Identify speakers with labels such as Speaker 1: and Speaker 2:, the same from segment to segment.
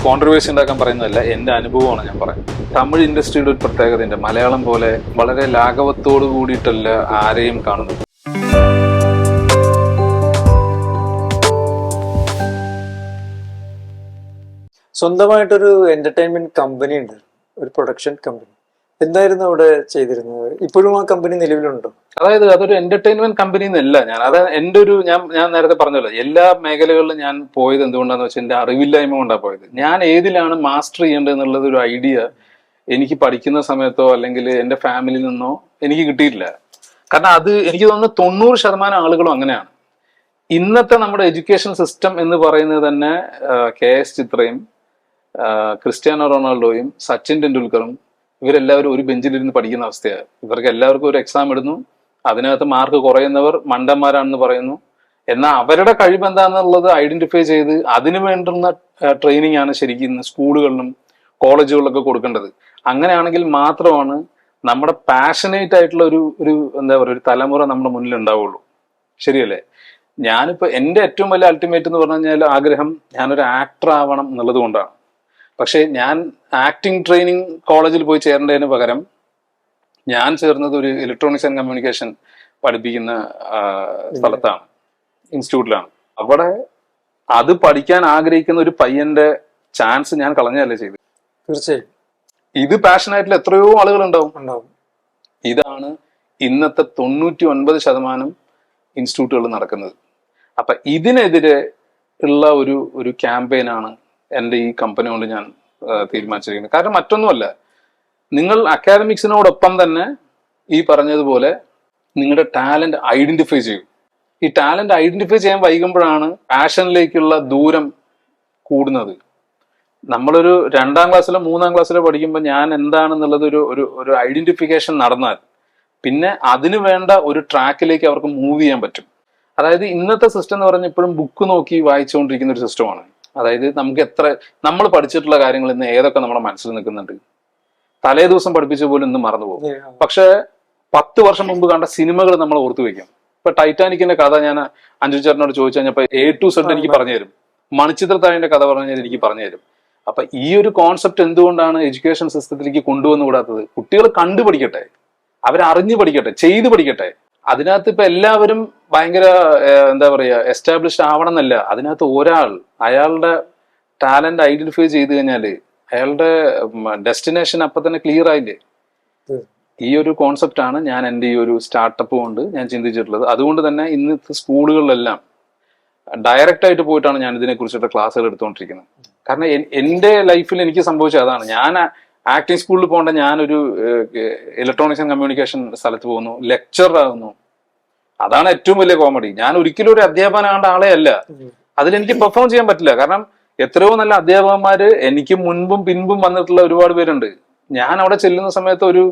Speaker 1: Controversy ഉണ്ടാക്കാൻ പറയുന്നതല്ല, എൻ്റെ അനുഭവമാണ് ഞാൻ പറയുന്നത്. തമിഴ് ഇൻഡസ്ട്രിയുടെ ഒരു പ്രത്യേകതയുണ്ട്. മലയാളം പോലെ വളരെ ലാഘവത്തോട് കൂടിയിട്ടല്ല ആരെയും കാണുന്നത്.
Speaker 2: സ്വന്തമായിട്ടൊരു എന്റർടൈൻമെന്റ് കമ്പനി ഉണ്ട്, ഒരു പ്രൊഡക്ഷൻ കമ്പനി. എന്തായിരുന്നു അവിടെ ചെയ്തിരുന്നത്? ഇപ്പോഴും ആ കമ്പനി നിലവിലുണ്ടോ?
Speaker 1: അതായത് അതൊരു എന്റർടൈൻമെന്റ് കമ്പനി എന്നല്ല ഞാൻ, അത് എൻ്റെ ഒരു ഞാൻ നേരത്തെ പറഞ്ഞല്ലോ, എല്ലാ മേഖലകളിലും ഞാൻ പോയത് എന്തുകൊണ്ടാന്ന് വെച്ചാൽ എൻ്റെ അറിവില്ലായ്മ കൊണ്ടാണ് പോയത്. ഞാൻ ഏതിലാണ് മാസ്റ്റർ ചെയ്യേണ്ടത് എന്നുള്ളത് ഒരു ഐഡിയ എനിക്ക് പഠിക്കുന്ന സമയത്തോ അല്ലെങ്കിൽ എൻ്റെ ഫാമിലിയിൽ നിന്നോ എനിക്ക് കിട്ടിയിട്ടില്ല. കാരണം അത് എനിക്ക് തോന്നുന്നു 90% ആളുകളും അങ്ങനെയാണ്. ഇന്നത്തെ നമ്മുടെ എഡ്യൂക്കേഷൻ സിസ്റ്റം എന്ന് പറയുന്നത് തന്നെ KS ചിത്രയും ക്രിസ്ത്യാനോ റൊണാൾഡോയും സച്ചിൻ ടെണ്ടുൽക്കറും ഇവരെല്ലാവരും ഒരു ബെഞ്ചിലിരുന്ന് പഠിക്കുന്ന അവസ്ഥയാണ്. ഇവർക്ക് എല്ലാവർക്കും ഒരു എക്സാം ഇടുന്നു, അതിനകത്ത് മാർക്ക് കുറയുന്നവർ മണ്ടന്മാരാണെന്ന് പറയുന്നു. എന്നാൽ അവരുടെ കഴിവ് എന്താണെന്നുള്ളത് ഐഡന്റിഫൈ ചെയ്ത് അതിന് വേണ്ടുന്ന ട്രെയിനിങ് ആണ് ശരിക്കും സ്കൂളുകളിലും കോളേജുകളിലൊക്കെ കൊടുക്കേണ്ടത്. അങ്ങനെയാണെങ്കിൽ മാത്രമാണ് നമ്മുടെ പാഷനേറ്റ് ആയിട്ടുള്ള ഒരു എന്താ പറയുക ഒരു തലമുറ നമ്മുടെ മുന്നിൽ ഉണ്ടാവുള്ളൂ. ശരിയല്ലേ? ഞാനിപ്പോ എൻ്റെ ഏറ്റവും വലിയ അൾട്ടിമേറ്റ് എന്ന് പറഞ്ഞു കഴിഞ്ഞാൽ ആഗ്രഹം ഞാനൊരു ആക്ടർ ആവണം എന്നുള്ളത് കൊണ്ടാണ്. പക്ഷെ ഞാൻ ആക്ടിങ് ട്രെയിനിങ് കോളേജിൽ പോയി ചേരേണ്ടതിന് പകരം ഞാൻ ചേർന്നത് ഒരു ഇലക്ട്രോണിക്സ് ആൻഡ് കമ്മ്യൂണിക്കേഷൻ പഠിപ്പിക്കുന്ന സ്ഥലത്താണ്, ഇൻസ്റ്റിറ്റ്യൂട്ടിലാണ്. അവിടെ അത് പഠിക്കാൻ ആഗ്രഹിക്കുന്ന ഒരു പയ്യന്റെ ചാൻസ് ഞാൻ കളഞ്ഞതല്ലേ ചെയ്ത്.
Speaker 2: തീർച്ചയായും
Speaker 1: ഇത് പാഷനായിട്ടുള്ള എത്രയോ ആളുകൾ ഉണ്ടാവും. ഇതാണ് ഇന്നത്തെ 99% ഇൻസ്റ്റിറ്റ്യൂട്ടുകൾ നടക്കുന്നത്. അപ്പൊ ഇതിനെതിരെ ഉള്ള ഒരു ക്യാമ്പയിനാണ് എൻ്റെ ഈ കമ്പനി കൊണ്ട് ഞാൻ തീരുമാനിച്ചിരിക്കുന്നത്. കാരണം മറ്റൊന്നുമല്ല, നിങ്ങൾ അക്കാഡമിക്സിനോടൊപ്പം തന്നെ ഈ പറഞ്ഞതുപോലെ നിങ്ങളുടെ ടാലന്റ് ഐഡന്റിഫൈ ചെയ്യും. ഈ ടാലന്റ് ഐഡന്റിഫൈ ചെയ്യാൻ വൈകുമ്പോഴാണ് പാഷനിലേക്കുള്ള ദൂരം കൂടുന്നത്. നമ്മളൊരു 2ാം ക്ലാസ്സിലോ 3ാം ക്ലാസ്സിലോ പഠിക്കുമ്പോൾ ഞാൻ എന്താണെന്നുള്ളത് ഒരു ഐഡന്റിഫിക്കേഷൻ നടന്നാൽ പിന്നെ അതിനു വേണ്ട ഒരു ട്രാക്കിലേക്ക് അവർക്ക് മൂവ് ചെയ്യാൻ പറ്റും. അതായത് ഇന്നത്തെ സിസ്റ്റം എന്ന് പറഞ്ഞാൽ ഇപ്പോഴും ബുക്ക് നോക്കി വായിച്ചുകൊണ്ടിരിക്കുന്ന ഒരു സിസ്റ്റമാണ്. അതായത് നമുക്ക് നമ്മൾ പഠിച്ചിട്ടുള്ള കാര്യങ്ങൾ ഇന്ന് ഏതൊക്കെ നമ്മുടെ മനസ്സിൽ നിൽക്കുന്നുണ്ട്, തലേ ദിവസം പഠിപ്പിച്ച പോലും ഇന്ന് മറന്നുപോകും. പക്ഷെ 10 വർഷം മുമ്പ് കണ്ട സിനിമകൾ നമ്മൾ ഓർത്തു വെക്കും. ഇപ്പൊ ടൈറ്റാനിക്കിന്റെ കഥ ഞാൻ അഞ്ജു ചേട്ടനോട് ചോദിച്ചു കഴിഞ്ഞപ്പോ A to Z എനിക്ക് പറഞ്ഞു തരും. മണിച്ചിത്രത്താഴിന്റെ കഥ പറഞ്ഞു കഴിഞ്ഞാൽ എനിക്ക് പറഞ്ഞു തരും. അപ്പൊ ഈ ഒരു കോൺസെപ്റ്റ് എന്തുകൊണ്ടാണ് എഡ്യൂക്കേഷൻ സിസ്റ്റത്തിലേക്ക് കൊണ്ടുവന്നു കൂടാത്തത്? കുട്ടികൾ കണ്ടു പഠിക്കട്ടെ, അവരറിഞ്ഞു പഠിക്കട്ടെ, ചെയ്ത് പഠിക്കട്ടെ. അതിനകത്ത് ഇപ്പൊ എല്ലാവരും ഭയങ്കര എന്താ പറയാ എസ്റ്റാബ്ലിഷ്ഡ് ആവണം എന്നല്ല. അതിനകത്ത് ഒരാൾ അയാളുടെ ടാലന്റ് ഐഡന്റിഫൈ ചെയ്ത് കഴിഞ്ഞാല് അയാളുടെ ഡെസ്റ്റിനേഷൻ അപ്പൊ തന്നെ ക്ലിയർ ആയില്ലേ? ഈ ഒരു കോൺസെപ്റ്റ് ആണ് ഞാൻ എൻ്റെ ഈ ഒരു സ്റ്റാർട്ടപ്പ് കൊണ്ട് ഞാൻ ചിന്തിച്ചിട്ടുള്ളത്. അതുകൊണ്ട് തന്നെ ഇന്നത്തെ സ്കൂളുകളിലെല്ലാം ഡയറക്റ്റ് ആയിട്ട് പോയിട്ടാണ് ഞാൻ ഇതിനെ കുറിച്ചിട്ട് ക്ലാസ്സുകൾ എടുത്തുകൊണ്ടിരിക്കുന്നത്. കാരണം എൻ്റെ ലൈഫിൽ എനിക്ക് സംഭവിച്ചത് അതാണ്. ഞാൻ ആക്ടിങ് സ്കൂളിൽ പോകേണ്ട ഞാനൊരു ഇലക്ട്രോണിക്സ് ആൻഡ് കമ്മ്യൂണിക്കേഷൻ സ്ഥലത്ത് പോകുന്നു, ലെക്ചറർ ആകുന്നു. അതാണ് ഏറ്റവും വലിയ കോമഡി. ഞാൻ ഒരിക്കലും ഒരു അധ്യാപകനാകേണ്ട ആളെ അല്ല. അതിലെനിക്ക് പെർഫോം ചെയ്യാൻ പറ്റില്ല. കാരണം എത്രയോ നല്ല അധ്യാപകന്മാര് എനിക്ക് മുൻപും പിൻപും വന്നിട്ടുള്ള ഒരുപാട് പേരുണ്ട്. ഞാൻ അവിടെ ചെല്ലുന്ന സമയത്ത് ഒരു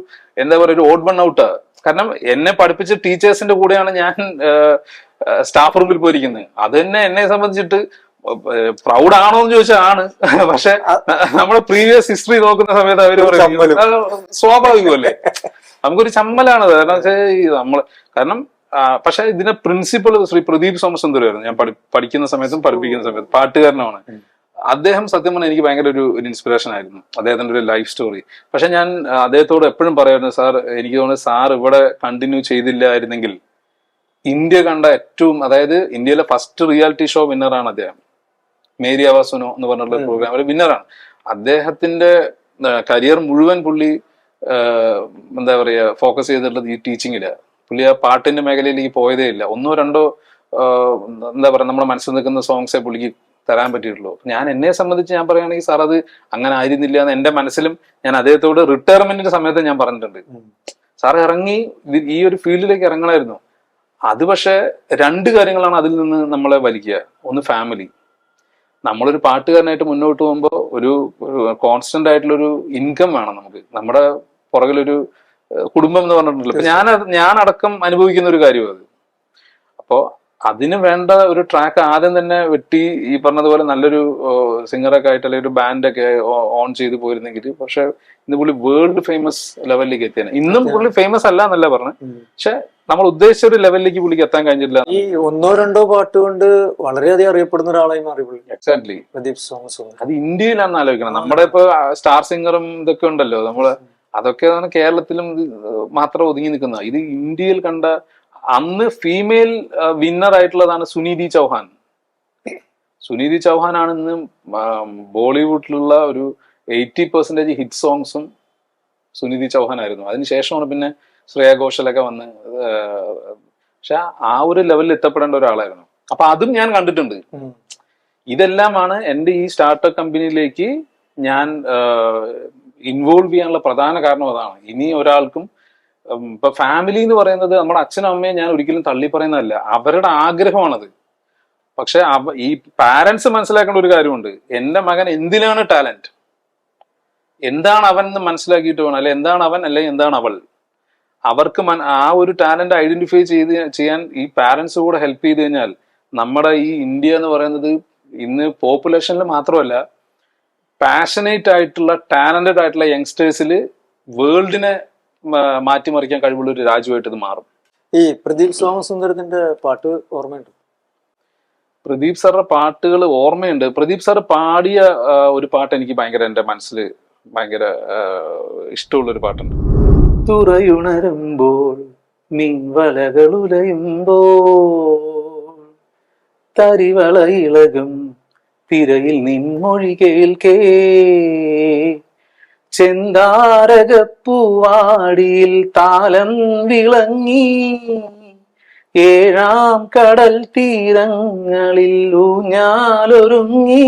Speaker 1: എന്താ പറയുക ഒരു ഓഡ് വൺ ഔട്ട്. കാരണം എന്നെ പഠിപ്പിച്ച ടീച്ചേഴ്സിന്റെ കൂടെയാണ് ഞാൻ സ്റ്റാഫ് റൂമിൽ പോയിരിക്കുന്നത്. അത് തന്നെ എന്നെ സംബന്ധിച്ചിട്ട് പ്രൗഡ് ആണോ എന്ന് ചോദിച്ചാൽ ആണ്. പക്ഷെ നമ്മുടെ പ്രീവിയസ് ഹിസ്റ്ററി നോക്കുന്ന സമയത്ത് അവര് പറയും സ്വാഭാവികമല്ലേ, നമുക്കൊരു ചമ്മലാണത്. കാരണം വെച്ചാൽ കാരണം പക്ഷെ ഇതിന്റെ പ്രിൻസിപ്പൾ ശ്രീ പ്രദീപ് സോമസുന്ദരമായിരുന്നു. ഞാൻ പഠിക്കുന്ന സമയത്തും പഠിപ്പിക്കുന്ന സമയത്തും പാട്ടുകാരനാണ് അദ്ദേഹം. സത്യം പറഞ്ഞാൽ എനിക്ക് ഭയങ്കര ഒരു ഇൻസ്പിറേഷൻ ആയിരുന്നു അദ്ദേഹത്തിന്റെ ഒരു ലൈഫ് സ്റ്റോറി. പക്ഷെ ഞാൻ അദ്ദേഹത്തോട് എപ്പോഴും പറയായിരുന്നു, സാർ എനിക്ക് തോന്നുന്നത് സാർ ഇവിടെ കണ്ടിന്യൂ ചെയ്തില്ലായിരുന്നെങ്കിൽ ഇന്ത്യ കണ്ട ഏറ്റവും, അതായത് ഇന്ത്യയിലെ ഫസ്റ്റ് റിയാലിറ്റി ഷോ വിന്നറാണ് അദ്ദേഹം. മേരി ആവാസുനോ എന്ന് പറഞ്ഞിട്ടുള്ള പ്രോഗ്രാം ഒരു വിന്നറാണ്. അദ്ദേഹത്തിന്റെ കരിയർ മുഴുവൻ പുള്ളി എന്താ പറയുക ഫോക്കസ് ചെയ്തിട്ടുള്ളത് ഈ ടീച്ചിങ്ങില്. പുള്ളി ആ പാട്ടിന്റെ മേഖലയിലേക്ക് പോയതേ ഇല്ല. 1 or 2 എന്താ പറയുക നമ്മുടെ മനസ്സിൽ നിൽക്കുന്ന സോങ്സേ പുള്ളിക്ക് തരാൻ പറ്റിയിട്ടുള്ളൂ. ഞാൻ എന്നെ സംബന്ധിച്ച് ഞാൻ പറയുകയാണെങ്കിൽ സാർ അത് അങ്ങനെ ആയിരുന്നില്ല എന്ന് എന്റെ മനസ്സിലും ഞാൻ അദ്ദേഹത്തോട് റിട്ടയർമെന്റിന്റെ സമയത്ത് ഞാൻ പറഞ്ഞിട്ടുണ്ട്. സാർ ഇറങ്ങി ഈ ഒരു ഫീൽഡിലേക്ക് ഇറങ്ങണമായിരുന്നു. അത് പക്ഷെ 2 കാര്യങ്ങളാണ് അതിൽ നിന്ന് നമ്മളെ വലിക്കുക. ഒന്ന് ഫാമിലി. നമ്മളൊരു പാട്ടുകാരനായിട്ട് മുന്നോട്ട് പോകുമ്പോൾ ഒരു കോൺസ്റ്റന്റ് ആയിട്ടുള്ളൊരു ഇൻകം വേണം നമുക്ക്. നമ്മുടെ പുറകിലൊരു കുടുംബം എന്ന് പറഞ്ഞിട്ടുണ്ടല്ലോ. ഇപ്പൊ ഞാൻ അടക്കം അനുഭവിക്കുന്ന ഒരു കാര്യം അത്. അപ്പോ അതിന് വേണ്ട ഒരു ട്രാക്ക് ആദ്യം തന്നെ വെട്ടി ഈ പറഞ്ഞതുപോലെ നല്ലൊരു സിംഗറൊക്കെ ആയിട്ട് അല്ലെങ്കിൽ ഒരു ബാൻഡൊക്കെ ഓൺ ചെയ്ത് പോയിരുന്നെങ്കിൽ പക്ഷെ ഇന്ന് പുള്ളി വേൾഡ് ഫേമസ് ലെവലിലേക്ക് എത്തിയാണ്. ഇന്നും പുള്ളി ഫേമസ് അല്ല എന്നല്ല പറഞ്ഞു, പക്ഷെ നമ്മൾ ഉദ്ദേശിച്ച ഒരു ലെവലിലേക്ക് പുള്ളിക്ക് എത്താൻ കഴിഞ്ഞില്ല.
Speaker 2: ഈ ഒന്നോ രണ്ടോ പാട്ട് കൊണ്ട് വളരെയധികം അറിയപ്പെടുന്ന ഒരാളായി മാറി പുള്ളി.
Speaker 1: എക്സാക്ട്ലി.
Speaker 2: പ്രദീപ് സോമസ്.
Speaker 1: അത് ഇന്ത്യയിലാണെന്ന് ആലോചിക്കണം. നമ്മുടെ ഇപ്പൊ സ്റ്റാർ സിംഗറും ഇതൊക്കെ ഉണ്ടല്ലോ, നമ്മള് അതൊക്കെ കേരളത്തിലും മാത്രം ഒതുങ്ങി നിൽക്കുന്ന. ഇത് ഇന്ത്യയിൽ കണ്ട അന്ന് ഫീമെയിൽ വിന്നർ ആയിട്ടുള്ളതാണ് സുനിധി ചൗഹാൻ. സുനിധി ചൗഹാൻ ആണ് ഇന്ന് ബോളിവുഡിലുള്ള ഒരു 80% ഹിറ്റ് സോങ്സും സുനിധി ചൗഹാൻ ആയിരുന്നു. അതിനുശേഷമാണ് പിന്നെ ശ്രേയ ഘോഷലൊക്കെ വന്ന്, പക്ഷെ ആ ഒരു ലെവലിൽ എത്തപ്പെടേണ്ട ഒരാളായിരുന്നു. അപ്പൊ അതും ഞാൻ കണ്ടിട്ടുണ്ട്. ഇതെല്ലാമാണ് എൻ്റെ ഈ സ്റ്റാർട്ടപ്പ് കമ്പനിയിലേക്ക് ഞാൻ ഇൻവോൾവ് ചെയ്യാനുള്ള പ്രധാന കാരണം. അതാണ് ഇനി ഒരാൾക്കും ഇപ്പൊ ഫാമിലി എന്ന് പറയുന്നത് നമ്മുടെ അച്ഛനും അമ്മയെ ഞാൻ ഒരിക്കലും തള്ളി പറയുന്നതല്ല, അവരുടെ ആഗ്രഹമാണത്. പക്ഷെ ഈ പാരന്റ്സ് മനസ്സിലാക്കേണ്ട ഒരു കാര്യമുണ്ട്, എൻ്റെ മകൻ എന്തിനാണ് ടാലന്റ്, എന്താണ് അവൻ എന്ന് മനസ്സിലാക്കിയിട്ട് വേണം, അല്ലെ എന്താണ് അവൻ, അല്ലെങ്കിൽ എന്താണ് അവൾ. അവർക്ക് ആ ഒരു ടാലന്റ് ഐഡന്റിഫൈ ചെയ്യാൻ ഈ പാരന്റ്സ് കൂടെ ഹെൽപ്പ് ചെയ്ത് കഴിഞ്ഞാൽ നമ്മുടെ ഈ ഇന്ത്യ എന്ന് പറയുന്നത് ഇന്ന് പോപ്പുലേഷനിൽ മാത്രമല്ല, പാഷനേറ്റ് ആയിട്ടുള്ള ടാലന്റഡ് ആയിട്ടുള്ള യങ്സ്റ്റേഴ്സിൽ വേൾഡിനെ മാറ്റിമറിക്കാൻ കഴിവുള്ള ഒരു രാജ്യമായിട്ട് ഇത് മാറും.
Speaker 2: ഈ പ്രദീപ് സോമസുന്ദരത്തിന്റെ പാട്ട് ഓർമ്മയുണ്ട്?
Speaker 1: പ്രദീപ് സാറിന്റെ പാട്ടുകൾ ഓർമ്മയുണ്ട്. പ്രദീപ് സാർ പാടിയ ഒരു പാട്ട് എനിക്ക് ഭയങ്കര എൻ്റെ മനസ്സിൽ ഭയങ്കര ഇഷ്ടമുള്ളൊരു പാട്ടുണ്ട്. തുറയുണരുമ്പോൾ മിൻവലകളുലയുമ്പോൾ തരിവള ഇളകും തിരയിൽ നിൻമൊഴി കേൾക്കേ ചെന്താരകപ്പൂവാടിയിൽ താലം വിളങ്ങി ഏഴാം കടൽ തീരങ്ങളിൽ ഊഞ്ഞാലൊരുങ്ങി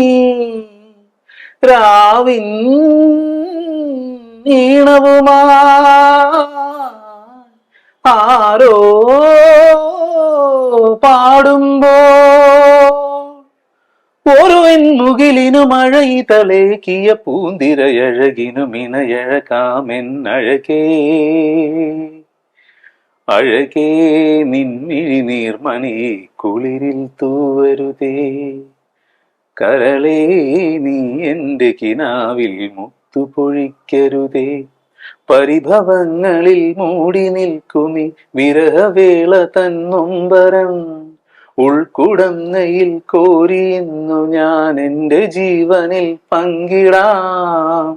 Speaker 1: രാവിൻ ഈണവുമാ ആരോ പാടുമ്പോ ഒരുവൻ മുകിലിനു മഴയിതളേക്കിയ പൂന്തിരയഴകിനു മിനയഴകാമെന്നഴകേ അഴകേ നിൻമിഴി നീർമണി കുളിരിൽ തൂവരുതേ കരളേ നീ എൻ്റെ കിനാവിൽ മുത്തുപൊഴിക്കരുതേ പരിഭവങ്ങളിൽ മൂടി നിൽക്കുമി വിരഹവേള തന്നൊമ്പരം ഉൾക്കുടന്നയിൽ കോരിയുന്നു ഞാൻ എൻ്റെ ജീവനിൽ പങ്കിടാം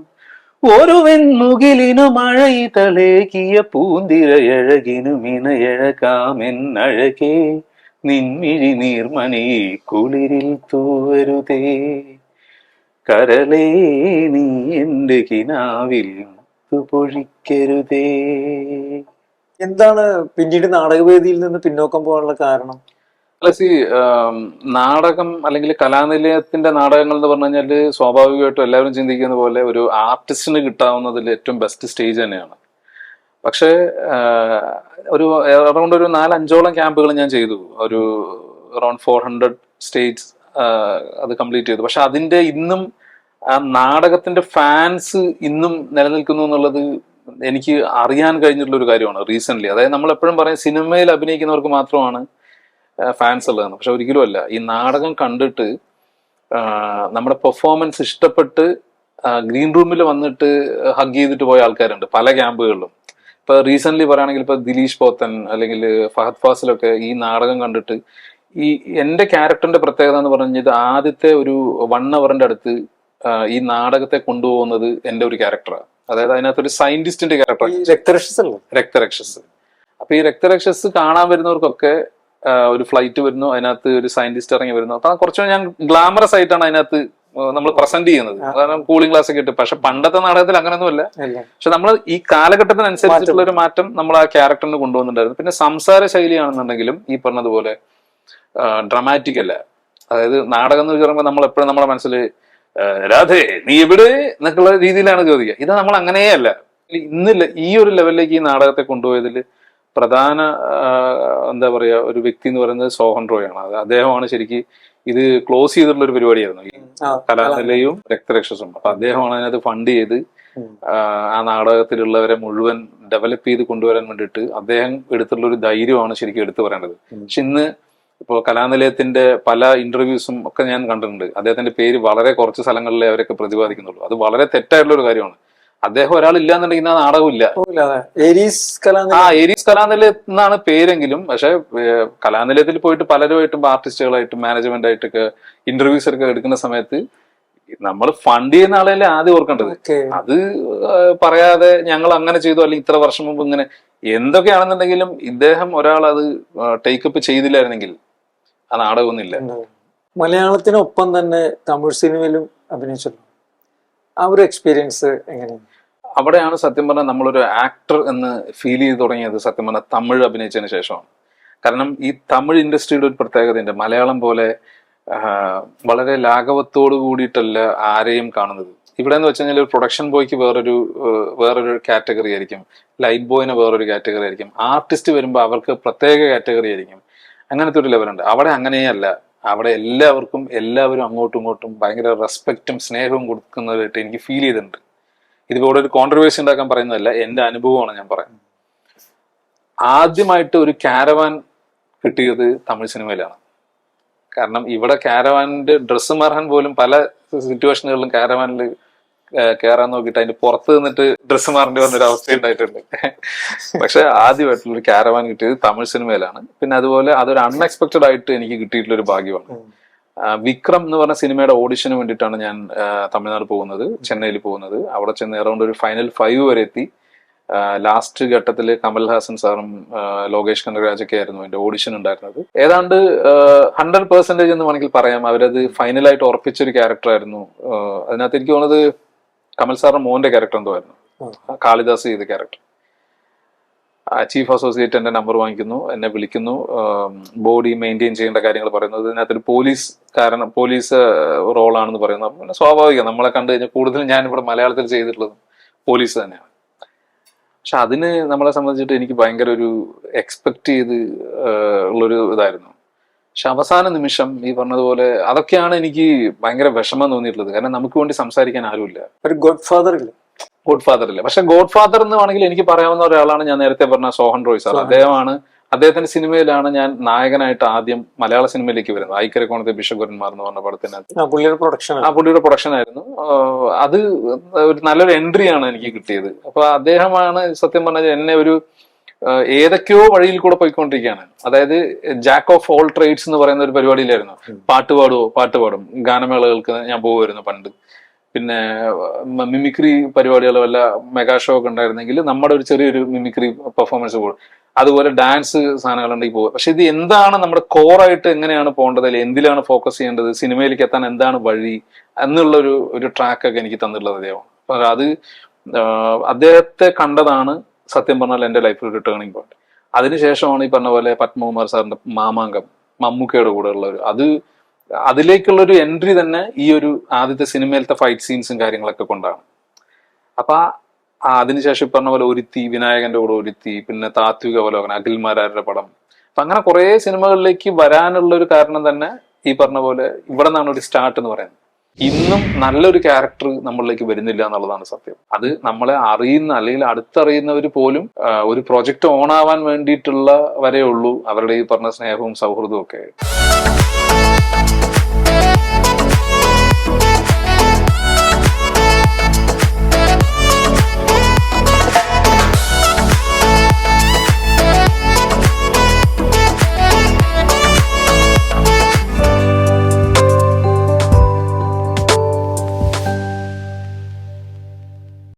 Speaker 1: ഒരുവൻ മുകിലിനു മഴയിതളേകിയ പൂന്തിരയഴകിനു മിനയഴകാമെന്നഴകേ നിൻമിഴി നീർമണി കുളിരിൽ തൂവരുതേ കരളേ നീ എൻ്റെ കിനാവിൽ പൊഴിക്കരുതേ.
Speaker 2: എന്താണ് പിന്നീട് നാടകവേദിയിൽ നിന്ന് പിന്നോക്കം പോകാനുള്ള കാരണം?
Speaker 1: നാടകം അല്ലെങ്കിൽ കലാനിലയത്തിന്റെ നാടകങ്ങൾ എന്ന് പറഞ്ഞു കഴിഞ്ഞാൽ സ്വാഭാവികമായിട്ടും എല്ലാവരും ചിന്തിക്കുന്ന പോലെ ഒരു ആർട്ടിസ്റ്റിന് കിട്ടാവുന്നതിൽ ഏറ്റവും ബെസ്റ്റ് സ്റ്റേജ് തന്നെയാണ്. പക്ഷേ ഒരു അറൗണ്ട് ഒരു 4-5ഓളം ക്യാമ്പുകൾ ഞാൻ ചെയ്തു. ഒരു അറൗണ്ട് 400 സ്റ്റേജ് അത് കംപ്ലീറ്റ് ചെയ്തു. പക്ഷെ അതിന്റെ ഇന്നും ആ നാടകത്തിന്റെ ഫാൻസ് ഇന്നും നിലനിൽക്കുന്നു എന്നുള്ളത് എനിക്ക് അറിയാൻ കഴിഞ്ഞിട്ടുള്ള ഒരു കാര്യമാണ് റീസെന്റ്. അതായത് നമ്മൾ എപ്പോഴും പറയും സിനിമയിൽ അഭിനയിക്കുന്നവർക്ക് മാത്രമാണ് ഫാൻസ് ഉള്ളതെന്ന്. പക്ഷെ ഒരിക്കലും അല്ല. ഈ നാടകം കണ്ടിട്ട് നമ്മുടെ പെർഫോമൻസ് ഇഷ്ടപ്പെട്ട് ഗ്രീൻ റൂമിൽ വന്നിട്ട് ഹഗ് ചെയ്തിട്ട് പോയ ആൾക്കാരുണ്ട് പല ക്യാമ്പുകളിലും. ഇപ്പൊ റീസെന്റ് പറയുകയാണെങ്കിൽ ഇപ്പൊ ദിലീഷ് പോത്തൻ അല്ലെങ്കിൽ ഫഹദ് ഫാസിലൊക്കെ ഈ നാടകം കണ്ടിട്ട് ഈ എന്റെ ക്യാരക്ടറിന്റെ പ്രത്യേകത എന്ന് പറഞ്ഞത് ആദ്യത്തെ ഒരു 1 അവറിന്റെ അടുത്ത് ഈ നാടകത്തെ കൊണ്ടുപോകുന്നത് എന്റെ ഒരു ക്യാരക്ടറാണ്. അതായത് അതിനകത്തൊരു സയന്റിസ്റ്റിന്റെ ക്യാരക്ടർ, രക്തരക്ഷസ്. അപ്പൊ ഈ രക്തരക്ഷസ് കാണാൻ വരുന്നവർക്കൊക്കെ ഒരു ഫ്ലൈറ്റ് വരുന്നു, അതിനകത്ത് ഒരു സയന്റിസ്റ്റ് ഇറങ്ങി വരുന്നു. അപ്പൊ കുറച്ചുകൂടെ ഞാൻ ഗ്ലാമറസ് ആയിട്ടാണ് അതിനകത്ത് നമ്മൾ പ്രസന്റ് ചെയ്യുന്നത്. കാരണം കൂളിംഗ് ഗ്ലാസ് ഒക്കെ ഇട്ട്. പക്ഷെ പണ്ടത്തെ നാടകത്തിൽ അങ്ങനെയൊന്നുമല്ല. പക്ഷെ നമ്മൾ ഈ കാലഘട്ടത്തിനനുസരിച്ചിട്ടുള്ള ഒരു മാറ്റം നമ്മൾ ആ ക്യാരക്ടറിന് കൊണ്ടുവന്നിട്ടുണ്ടായിരുന്നു. പിന്നെ സംസാര ശൈലിയാണെന്നുണ്ടെങ്കിലും ഈ പറഞ്ഞതുപോലെ ഡ്രമാറ്റിക് അല്ല. അതായത് നാടകം എന്ന് പറയുമ്പോൾ നമ്മൾ എപ്പോഴും നമ്മുടെ മനസ്സിൽ രാധേ നീ എവിടെ എന്നൊക്കെയുള്ള രീതിയിലാണ് ചോദിക്കുക. ഇത് നമ്മൾ അങ്ങനെയേ അല്ല. ഇന്നില്ല ഈ ഒരു ലെവലിലേക്ക് ഈ നാടകത്തെ കൊണ്ടുപോയതിൽ പ്രധാന എന്താ പറയാ ഒരു വ്യക്തി എന്ന് പറയുന്നത് സോഹൻ റോയാണ്. അത് അദ്ദേഹമാണ് ശരിക്കും ഇത് ക്ലോസ് ചെയ്തിട്ടുള്ള ഒരു പരിപാടിയായിരുന്നു, ഈ കലാനിലയവും രക്തരക്ഷസും. അപ്പൊ അദ്ദേഹമാണ് അതിനകത്ത് ഫണ്ട് ചെയ്ത് ആ നാടകത്തിലുള്ളവരെ മുഴുവൻ ഡെവലപ്പ് ചെയ്ത് കൊണ്ടുവരാൻ വേണ്ടിയിട്ട് അദ്ദേഹം എടുത്തിട്ടുള്ള ഒരു ധൈര്യമാണ് ശരിക്കും എടുത്തു പറയേണ്ടത്. പക്ഷെ ഇന്ന് ഇപ്പോൾ കലാനിലയത്തിന്റെ പല ഇന്റർവ്യൂസും ഒക്കെ ഞാൻ കണ്ടിട്ടുണ്ട്. അദ്ദേഹത്തിന്റെ പേര് വളരെ കുറച്ച് സ്ഥലങ്ങളിലെ അവരൊക്കെ പ്രതിപാദിക്കുന്നുള്ളൂ. അത് വളരെ തെറ്റായിട്ടുള്ള ഒരു കാര്യമാണ്. അദ്ദേഹം ഒരാൾ ഇല്ലാന്നുണ്ടെങ്കിൽ ആ നാടകം ഇല്ല.
Speaker 2: ഏരീസ്
Speaker 1: ഏരീസ് കലാനിലയം എന്നാണ് പേരെങ്കിലും, പക്ഷെ കലാനിലയത്തിൽ പോയിട്ട് പലരുമായിട്ടും ആർട്ടിസ്റ്റുകളായിട്ടും മാനേജ്മെന്റ് ആയിട്ടൊക്കെ ഇന്റർവ്യൂസ് ഒക്കെ എടുക്കുന്ന സമയത്ത് നമ്മൾ ഫണ്ട് ചെയ്യുന്ന ആളല്ലേ ആദ്യം ഓർക്കേണ്ടത്. അത് പറയാതെ ഞങ്ങൾ അങ്ങനെ ചെയ്തു അല്ലെങ്കിൽ ഇത്ര വർഷം മുമ്പ് ഇങ്ങനെ എന്തൊക്കെയാണെന്നുണ്ടെങ്കിലും ഇദ്ദേഹം ഒരാൾ അത് ടേക്കപ്പ് ചെയ്തില്ലായിരുന്നെങ്കിൽ ആ നാടകമൊന്നുമില്ല.
Speaker 2: മലയാളത്തിനൊപ്പം തന്നെ തമിഴ് സിനിമയിലും അഭിനയിച്ചല്ലോ, ആ ഒരു എക്സ്പീരിയൻസ് എങ്ങനെയാണ്?
Speaker 1: അവിടെയാണ് സത്യം പറഞ്ഞാൽ നമ്മളൊരു ആക്ടർ എന്ന് ഫീൽ ചെയ്ത് തുടങ്ങിയത് സത്യം പറഞ്ഞാൽ തമിഴ് അഭിനയിച്ചതിന് ശേഷമാണ്. കാരണം ഈ തമിഴ് ഇൻഡസ്ട്രിയുടെ ഒരു പ്രത്യേകതയുണ്ട്. മലയാളം പോലെ വളരെ ലാഘവത്തോട് കൂടിയിട്ടല്ല ആരെയും കാണുന്നത്. ഇവിടെ എന്ന് വെച്ച് കഴിഞ്ഞാൽ ഒരു പ്രൊഡക്ഷൻ ബോയ്ക്ക് വേറൊരു കാറ്റഗറി ആയിരിക്കും, ലൈറ്റ് ബോയിന് വേറൊരു കാറ്റഗറി ആയിരിക്കും, ആർട്ടിസ്റ്റ് വരുമ്പോൾ അവർക്ക് പ്രത്യേക കാറ്റഗറി ആയിരിക്കും. അങ്ങനത്തെ ഒരു ലെവലുണ്ട്. അവിടെ അങ്ങനെയല്ല. അവിടെ എല്ലാവരും അങ്ങോട്ടും ഇങ്ങോട്ടും ഭയങ്കര റെസ്പെക്റ്റും സ്നേഹവും കൊടുക്കുന്നതായിട്ട് എനിക്ക് ഫീൽ ചെയ്തിട്ടുണ്ട്. ഇതിവിടെ ഒരു കോൺട്രവേഴ്സി ഉണ്ടാക്കാൻ പറയുന്നതല്ല, എന്റെ അനുഭവമാണ് ഞാൻ പറയുന്നത്. ആദ്യമായിട്ട് ഒരു കാരവാൻ കിട്ടിയത് തമിഴ് സിനിമയിലാണ്. കാരണം ഇവിടെ കാരവാനിന്റെ ഡ്രസ്സ് മാറാൻ പോലും പല സിറ്റുവേഷനുകളിലും കാരവാനിൽ കയറാൻ നോക്കിയിട്ട് അതിന്റെ പുറത്ത് നിന്നിട്ട് ഡ്രസ്സ് മാറേണ്ടി വന്നൊരു അവസ്ഥ ഉണ്ടായിട്ടുണ്ട്. പക്ഷെ ആദ്യമായിട്ടുള്ള ഒരു കാരവാൻ കിട്ടിയത് തമിഴ് സിനിമയിലാണ്. പിന്നെ അതുപോലെ അതൊരു അൺഎക്സ്പെക്ടഡ് ആയിട്ട് എനിക്ക് കിട്ടിയിട്ടുള്ള ഒരു ഭാഗ്യമാണ്. വിക്രം എന്ന് പറഞ്ഞ സിനിമയുടെ ഓഡിഷന് വേണ്ടിയിട്ടാണ് ഞാൻ തമിഴ്നാട് പോകുന്നത്, ചെന്നൈയിൽ പോകുന്നത്. അവിടെ ചെന്ന് അറൗണ്ട് ഒരു ഫൈനൽ 5 വരെ എത്തി. ലാസ്റ്റ് ഘട്ടത്തിൽ കമൽഹാസൻ സാറും ലോകേഷ് കനകരാജൊക്കെ ആയിരുന്നു എന്റെ ഓഡിഷൻ ഉണ്ടായിരുന്നത്. ഏതാണ്ട് 100% എന്ന് വേണമെങ്കിൽ പറയാം. അവരത് ഫൈനലായിട്ട് ഉറപ്പിച്ചൊരു ക്യാരക്ടർ ആയിരുന്നു. അതിനകത്ത് എനിക്ക് തോന്നുന്നത് കമൽ സാറിന്റെ മോന്റെ ക്യാരക്ടർ എന്തോ ആയിരുന്നു, കാളിദാസ് ചെയ്ത ക്യാരക്ടർ. ചീഫ് അസോസിയേറ്റ് എന്റെ നമ്പർ വാങ്ങിക്കുന്നു, എന്നെ വിളിക്കുന്നു, ബോഡി മെയിൻറ്റെയിൻ ചെയ്യേണ്ട കാര്യങ്ങൾ പറയുന്നത്. ഇതിനകത്തൊരു പോലീസ് റോളാണെന്ന് പറയുന്നത്. പിന്നെ സ്വാഭാവികം, നമ്മളെ കണ്ടു കഴിഞ്ഞാൽ കൂടുതലും ഞാനിവിടെ മലയാളത്തിൽ ചെയ്തിട്ടുള്ളത് പോലീസ് തന്നെയാണ്. പക്ഷെ അതിന് നമ്മളെ സംബന്ധിച്ചിട്ട് എനിക്ക് ഭയങ്കര ഒരു എക്സ്പെക്ട് ചെയ്ത് ഉള്ളൊരു ഇതായിരുന്നു. പക്ഷെ അവസാന നിമിഷം ഈ പറഞ്ഞതുപോലെ അതൊക്കെയാണ് എനിക്ക് ഭയങ്കര വിഷമം തോന്നിയിട്ടുള്ളത്. കാരണം നമുക്ക് വേണ്ടി സംസാരിക്കാൻ ആരുമില്ല.
Speaker 2: ഒരു ഗോഡ് ഫാദർ ഇല്ല.
Speaker 1: പക്ഷെ ഗോഡ് ഫാദർ എന്ന് വേണമെങ്കിൽ എനിക്ക് പറയാവുന്ന ഒരാളാണ് ഞാൻ നേരത്തെ പറഞ്ഞ സോഹൻ റോയ് സാർ. അദ്ദേഹത്തിന്റെ സിനിമയിലാണ് ഞാൻ നായകനായിട്ട് ആദ്യം മലയാള സിനിമയിലേക്ക് വരുന്നത്. ഐക്കരക്കോണത്തെ ബിഷഗുരന്മാർ എന്ന് പറഞ്ഞ പടത്തിനകത്ത് പുള്ളിയുടെ പ്രൊഡക്ഷൻ ആയിരുന്നു. അത് ഒരു നല്ലൊരു എൻട്രിയാണ് എനിക്ക് കിട്ടിയത്. അപ്പൊ അദ്ദേഹമാണ് സത്യം പറഞ്ഞാൽ എന്നെ ഒരു ഏതൊക്കെയോ വഴിയിൽ കൂടെ പോയിക്കൊണ്ടിരിക്കുകയാണ്. അതായത് ജാക്ക് ഓഫ് ഓൾ ട്രേഡ്സ് എന്ന് പറയുന്ന ഒരു പരിപാടിയിലായിരുന്നു. പാട്ട് പാടും, ഗാനമേളകൾക്ക് ഞാൻ പോകുമായിരുന്നു പണ്ട്. പിന്നെ മിമിക്രി പരിപാടികൾ വല്ല മെഗാ ഷോ ഒക്കെ ഉണ്ടായിരുന്നെങ്കിൽ നമ്മുടെ ഒരു ചെറിയൊരു മിമിക്രി പെർഫോമൻസ് പോകും. അതുപോലെ ഡാൻസ് സാധനങ്ങളുണ്ടെങ്കിൽ പോകും. പക്ഷെ ഇത് എന്താണ് നമ്മുടെ കോറായിട്ട് എങ്ങനെയാണ് പോകേണ്ടത്, അല്ലെങ്കിൽ എന്തിലാണ് ഫോക്കസ് ചെയ്യേണ്ടത്, സിനിമയിലേക്ക് എത്താൻ എന്താണ് വഴി എന്നുള്ള ഒരു ട്രാക്കൊക്കെ എനിക്ക് തന്നിട്ടുള്ളത് അദ്ദേഹമാണ്. അപ്പൊ അത് അദ്ദേഹത്തെ കണ്ടതാണ് സത്യം പറഞ്ഞാൽ എന്റെ ലൈഫിൽ ഒരു ടേണിംഗ് പോയിന്റ്. അതിനുശേഷമാണ് ഈ പറഞ്ഞ പോലെ പത്മകുമാർ സാറിന്റെ മാമാങ്കം, മമ്മൂക്കയുടെ കൂടെ ഉള്ള അതിലേക്കുള്ള ഒരു എൻട്രി തന്നെ ഈ ഒരു ആദ്യത്തെ സിനിമയിലത്തെ ഫൈറ്റ് സീൻസും കാര്യങ്ങളൊക്കെ കൊണ്ടാണ്. അപ്പൊ അതിനുശേഷം പറഞ്ഞ പോലെ വിനായകന്റെ കൂടെ പിന്നെ താത്വിക അവലോകനം, അഖിൽമാരാരുടെ പടം. അപ്പൊ അങ്ങനെ കുറെ സിനിമകളിലേക്ക് വരാനുള്ള ഒരു കാരണം തന്നെ ഈ പറഞ്ഞ പോലെ ഇവിടെ നിന്നാണ് ഒരു സ്റ്റാർട്ട് എന്ന് പറയുന്നത്. ഇന്നും നല്ലൊരു ക്യാരക്ടർ നമ്മളിലേക്ക് വരുന്നില്ല എന്നുള്ളതാണ് സത്യം. അത് നമ്മളെ അറിയുന്ന അല്ലെങ്കിൽ അടുത്തറിയുന്നവർ പോലും ഒരു പ്രൊജക്ട് ഓൺ ആവാൻ വേണ്ടിയിട്ടുള്ള വരെ ഉള്ളൂ അവരുടെ ഈ പറഞ്ഞ സ്നേഹവും സൗഹൃദവും ഒക്കെ.